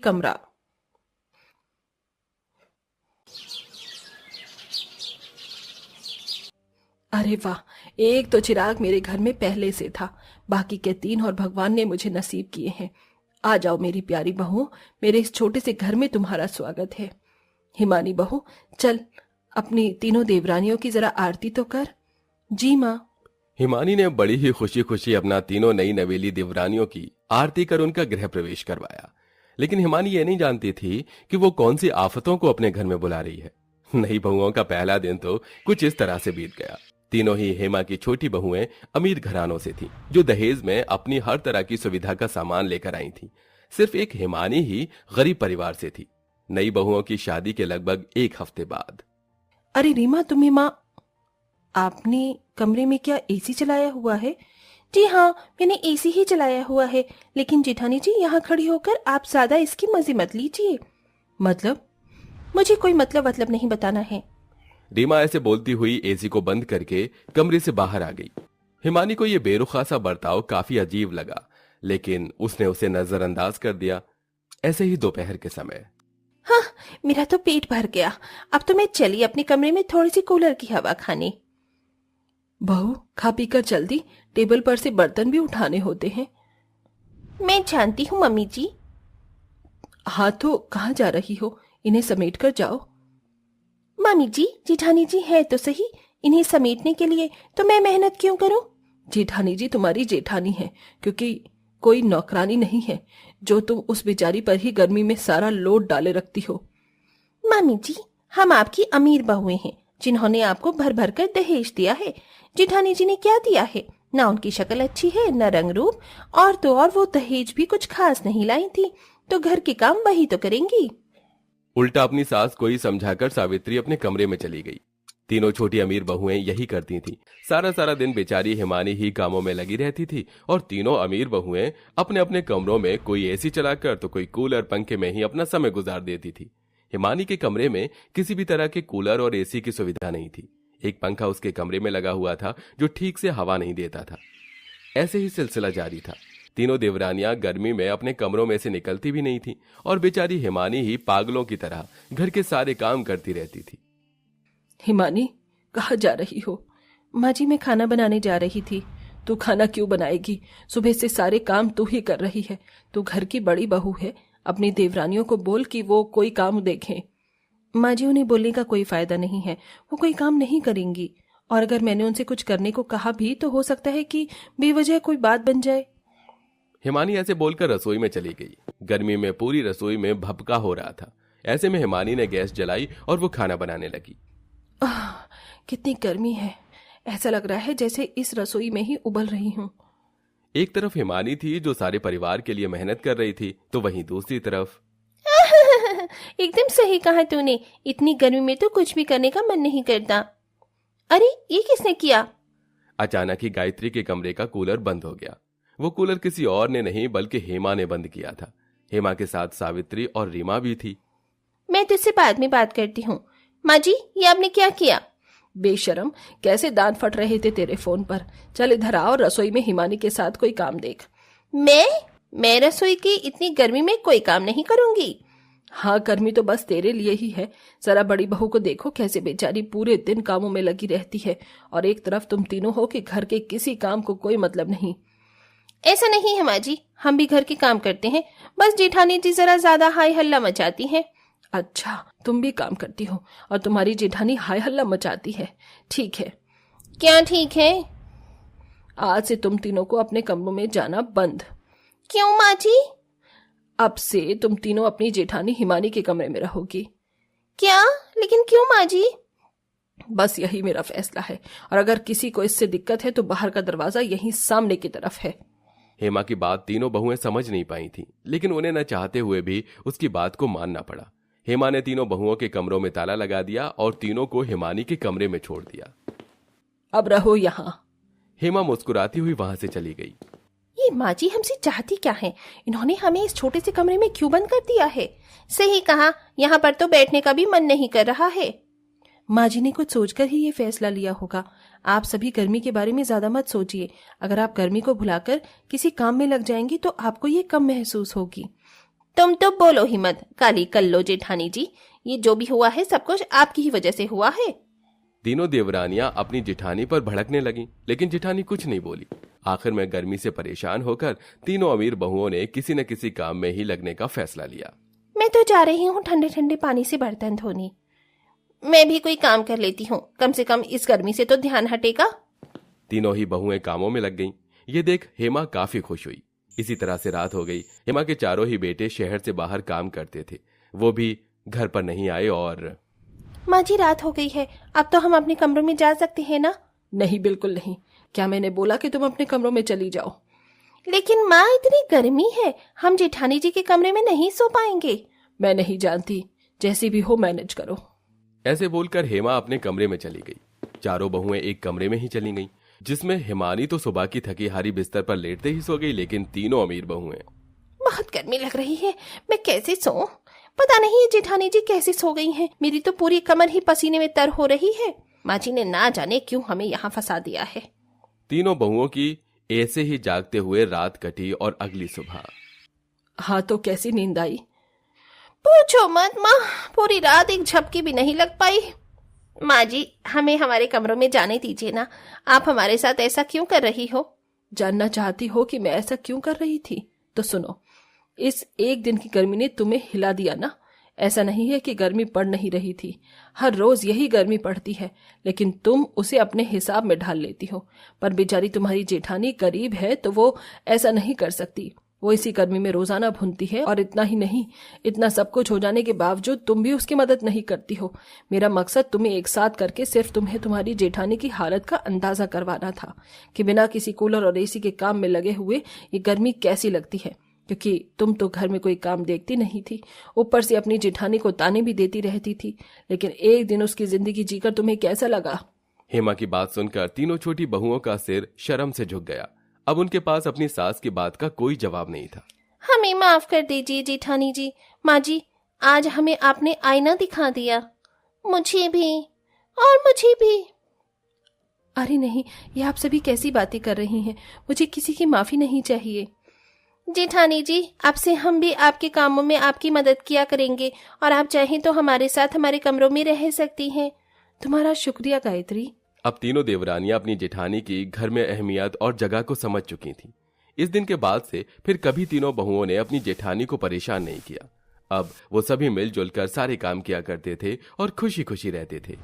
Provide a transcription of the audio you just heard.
कमरा। अरे वाह, एक तो चिराग मेरे घर में पहले से था, बाकी के 3 और भगवान ने मुझे नसीब किए हैं। आ जाओ मेरी प्यारी बहू, मेरे इस छोटे से घर में तुम्हारा स्वागत है। हिमानी बहू, चल अपनी तीनों देवरानियों की जरा आरती तो कर। जी माँ। हिमानी ने बड़ी ही खुशी खुशी अपना तीनों नई नवेली देवरानियों की आरती कर उनका गृह प्रवेश करवाया। लेकिन हिमानी ये नहीं जानती थी कि वो कौन सी आफतों को अपने घर में बुला रही है। नई बहुओं का पहला दिन तो कुछ इस तरह से बीत गया। तीनों ही हेमा की छोटी बहुएं अमीर घरानों से थीं, जो दहेज में अपनी हर तरह की सुविधा का सामान लेकर आई थीं। सिर्फ एक हिमानी ही गरीब परिवार से थी। नई बहुओं की शादी के लगभग 1 हफ्ते बाद। अरे रीमा, तुम्हें माँ, आपने कमरे में क्या एसी चलाया हुआ है? जी हाँ, मैंने एसी ही चलाया हुआ है, लेकिन जेठानी जी यहाँ खड़ी होकर आप ज्यादा इसकी मजे मत लीजिए। मतलब? मुझे कोई मतलब नहीं बताना है। रीमा ऐसे बोलती हुई एसी को बंद करके कमरे से बाहर आ गई। हिमानी को यह बेरुखा सा बर्ताव काफी अजीब लगा, लेकिन उसने उसे नजरअंदाज कर दिया। ऐसे ही दोपहर के समय। हाँ, मेरा तो पेट भर गया। अब तो मैं चली अपने कमरे में थोड़ी सी कूलर की हवा खाने। बहू, खा पी कर जल्दी, टेबल पर से बर्तन भी उठाने होते हैं। मैं जानती हूँ मम्मी जी। हाँ तो कहाँ जा रही हो? इन्हें समेट कर जाओ। मम्मी जी, जेठानी जी है तो सही, इन्हें समेटने के लिए तो मैं मेहनत क्यों करूं? जेठानी जी तुम्हारी जेठानी है, क्योंकि कोई नौकरानी नहीं है जो तुम उस बेचारी पर ही गर्मी में सारा लोड डाले रखती हो। मम्मी जी, हम आपकी अमीर बहुएं हैं, जिन्होंने आपको भर भर कर दहेज दिया है। जेठानी जी ने क्या दिया है? ना उनकी शक्ल अच्छी है, न रंग रूप, और तो और वो दहेज भी कुछ खास नहीं लाई थी, तो घर के काम वही तो करेंगी। उल्टा अपनी सास को ही समझाकर सावित्री अपने कमरे में चली गई। तीनों छोटी अमीर बहुएं यही करती थीं। सारा सारा दिन बेचारी हिमानी ही कामों में लगी रहती थी और तीनों अमीर बहुएं अपने अपने कमरों में कोई एसी चलाकर तो कोई कूलर पंखे में ही अपना समय गुजार देती थी। हिमानी के कमरे में किसी भी तरह के कूलर और एसी की सुविधा नहीं थी। एक पंखा उसके कमरे में लगा हुआ था जो ठीक से हवा नहीं देता था। ऐसे ही सिलसिला जारी था। तीनों देवरानियां गर्मी में अपने कमरों में से निकलती भी नहीं थी और बेचारी हिमानी ही पागलों की तरह घर के सारे काम करती रहती थी। हिमानी, कहाँ जा रही हो? माँ जी, मैं खाना बनाने जा रही थी। तू खाना क्यों बनाएगी? सुबह से सारे काम तू ही कर रही है। तू घर की बड़ी बहू है, अपनी देवरानियों को बोल कि वो कोई काम देखें। माँ जी, उन्हें बोलने का कोई फायदा नहीं है, वो कोई काम नहीं करेंगी, और अगर मैंने उनसे कुछ करने को कहा भी तो हो सकता है कि बेवजह कोई बात बन जाए। हिमानी ऐसे बोलकर रसोई में चली गई। गर्मी में पूरी रसोई में भभका हो रहा था। ऐसे में हिमानी ने गैस जलाई और वो खाना बनाने लगी। कितनी गर्मी है, ऐसा लग रहा है जैसे इस रसोई में ही उबल रही हूँ। एक तरफ हिमानी थी जो सारे परिवार के लिए मेहनत कर रही थी, तो वहीं दूसरी तरफ एकदम सही कहा तूने, इतनी गर्मी में तो कुछ भी करने का मन नहीं करता। अरे ये किसने किया? अचानक ही गायत्री के कमरे का कूलर बंद हो गया। वो कूलर किसी और ने नहीं बल्कि हेमा ने बंद किया था। हेमा के साथ सावित्री और रीमा भी थी। मैं तुझसे बाद में बात करती हूँ। माँ जी, ये आपने क्या किया? बेशरम, कैसे दांत फट रहे थे तेरे फोन पर। चल इधर आ और रसोई में हिमानी के साथ कोई काम देख। मैं रसोई की इतनी गर्मी में कोई काम नहीं करूंगी। हाँ, गर्मी तो बस तेरे लिए ही है। जरा बड़ी बहू को देखो, कैसे बेचारी पूरे दिन कामों में लगी रहती है, और एक तरफ तुम तीनों हो कि घर के किसी काम को कोई मतलब नहीं। ऐसा नहीं है माँ जी, हम भी घर के काम करते हैं, बस जेठानी जी जरा ज्यादा हाय हल्ला मचाती हैं। अच्छा, तुम भी काम करती हो और तुम्हारी जेठानी हाय हल्ला मचाती है। ठीक है। क्या ठीक है? आज से तुम तीनों को अपने कमरों में जाना बंद। क्यों माँ जी? अब से तुम तीनों अपनी जेठानी हिमानी के कमरे में रहोगी। क्या? लेकिन क्यों माँ जी? बस यही मेरा फैसला है, और अगर किसी को इससे दिक्कत है तो बाहर का दरवाजा यहीं सामने की तरफ है। हेमा की बात तीनों बहुएं समझ नहीं पाई थीं, लेकिन उन्हें न चाहते हुए भी उसकी बात को मानना पड़ा। हेमा ने तीनों बहुओं के कमरों में ताला लगा दिया और तीनों को हिमानी के कमरे में छोड़ दिया। अब रहो यहाँ। हेमा मुस्कुराती हुई वहां से चली गई। ये माँ जी हमसे चाहती क्या है? इन्होंने हमें इस छोटे से कमरे में क्यों बंद कर दिया है? सही कहा, यहाँ पर तो बैठने का भी मन नहीं कर रहा है। माँ जी ने कुछ सोचकर ही ये फैसला लिया होगा। आप सभी गर्मी के बारे में ज्यादा मत सोचिए। अगर आप गर्मी को भुलाकर किसी काम में लग जाएंगी तो आपको ये कम महसूस होगी। तुम तो बोलो ही मत, काली कल्लो जेठानी जी, ये जो भी हुआ है सब कुछ आपकी ही वजह से हुआ है। तीनों देवरानियां अपनी जेठानी पर भड़कने लगीं, लेकिन जेठानी कुछ नहीं बोली। आखिर में गर्मी से परेशान होकर तीनों अमीर बहुओं ने किसी न किसी काम में ही लगने का फैसला लिया। मैं तो जा रही हूँ ठंडे ठंडे पानी से बर्तन धोने। मैं भी कोई काम कर लेती हूँ, कम से कम इस गर्मी से तो ध्यान हटेगा। तीनों ही बहुएं कामों में लग गईं। ये देख हेमा काफी खुश हुई। इसी तरह से रात हो गई। हेमा के चारों ही बेटे शहर से बाहर काम करते थे, वो भी घर पर नहीं आए। और माँ जी, रात हो गई है, अब तो हम अपने कमरों में जा सकते हैं ना? नहीं, बिल्कुल नहीं। क्या मैंने बोला कि तुम अपने कमरों में चली जाओ? लेकिन माँ, इतनी गर्मी है, हम जेठानी जी के कमरे में नहीं सो पाएंगे। मैं नहीं जानती, जैसी भी हो मैनेज करो। ऐसे बोलकर हेमा अपने कमरे में चली गई। चारों बहुएं एक कमरे में ही चली गईं, जिसमें हिमानी तो सुबह की थकी हारी बिस्तर पर लेटते ही सो गई, लेकिन तीनों अमीर बहुएं बहुत गर्मी लग रही है, मैं कैसे सोऊं? पता नहीं जेठानी जी कैसे सो गई हैं। मेरी तो पूरी कमर ही पसीने में तर हो रही है। माँ जी ने ना जाने क्यों हमें यहाँ फंसा दिया है। तीनों बहुओं की ऐसे ही जागते हुए रात कटी और अगली सुबह। हाँ, तो कैसी नींद आई? पूछो मत माँ, पूरी रात एक झपकी भी नहीं लग पाई। माँ जी, हमें हमारे कमरों में जाने दीजिए ना। आप हमारे साथ ऐसा क्यों कर रही हो? जानना चाहती हो कि मैं ऐसा क्यों कर रही थी? तो सुनो, इस एक दिन की गर्मी ने तुम्हें हिला दिया ना। ऐसा नहीं है कि गर्मी पड़ नहीं रही थी, हर रोज यही गर्मी पड़ती है, लेकिन तुम उसे अपने हिसाब में ढाल लेती हो। पर बेचारी तुम्हारी जेठानी गरीब है तो वो ऐसा नहीं कर सकती। वो इसी गर्मी में रोजाना भूनती है, और इतना ही नहीं, इतना सब कुछ हो जाने के बावजूद तुम भी उसकी मदद नहीं करती हो। मेरा मकसद तुम्हें एक साथ करके सिर्फ तुम्हें तुम्हारी जेठानी की हालत का अंदाजा करवाना था कि बिना किसी कूलर और एसी के काम में लगे हुए ये गर्मी कैसी लगती है, क्योंकि तुम तो घर में कोई काम देखती नहीं थी, ऊपर से अपनी जेठानी को ताने भी देती रहती थी। लेकिन एक दिन उसकी जिंदगी जीकर तुम्हें कैसा लगा? हेमा की बात सुनकर तीनों छोटी बहुओं का सिर शर्म से झुक गया। अब उनके पास अपनी सास की बात का कोई जवाब नहीं था। हमें माफ कर दीजिए जेठानी जी। माँ जी, आज हमें आपने आईना दिखा दिया। मुझे भी, और मुझे भी। अरे नहीं, ये आप सभी कैसी बातें कर रही हैं? मुझे किसी की माफी नहीं चाहिए। जेठानी जी, आपसे हम भी आपके कामों में आपकी मदद किया करेंगे, और आप चाहें तो हमारे साथ हमारे कमरों में रह सकती हैं। तुम्हारा शुक्रिया गायत्री। अब तीनों देवरानियां अपनी जेठानी की घर में अहमियत और जगह को समझ चुकी थीं। इस दिन के बाद से फिर कभी तीनों बहुओं ने अपनी जेठानी को परेशान नहीं किया। अब वो सभी मिलजुल कर सारे काम किया करते थे और खुशी खुशी रहते थे।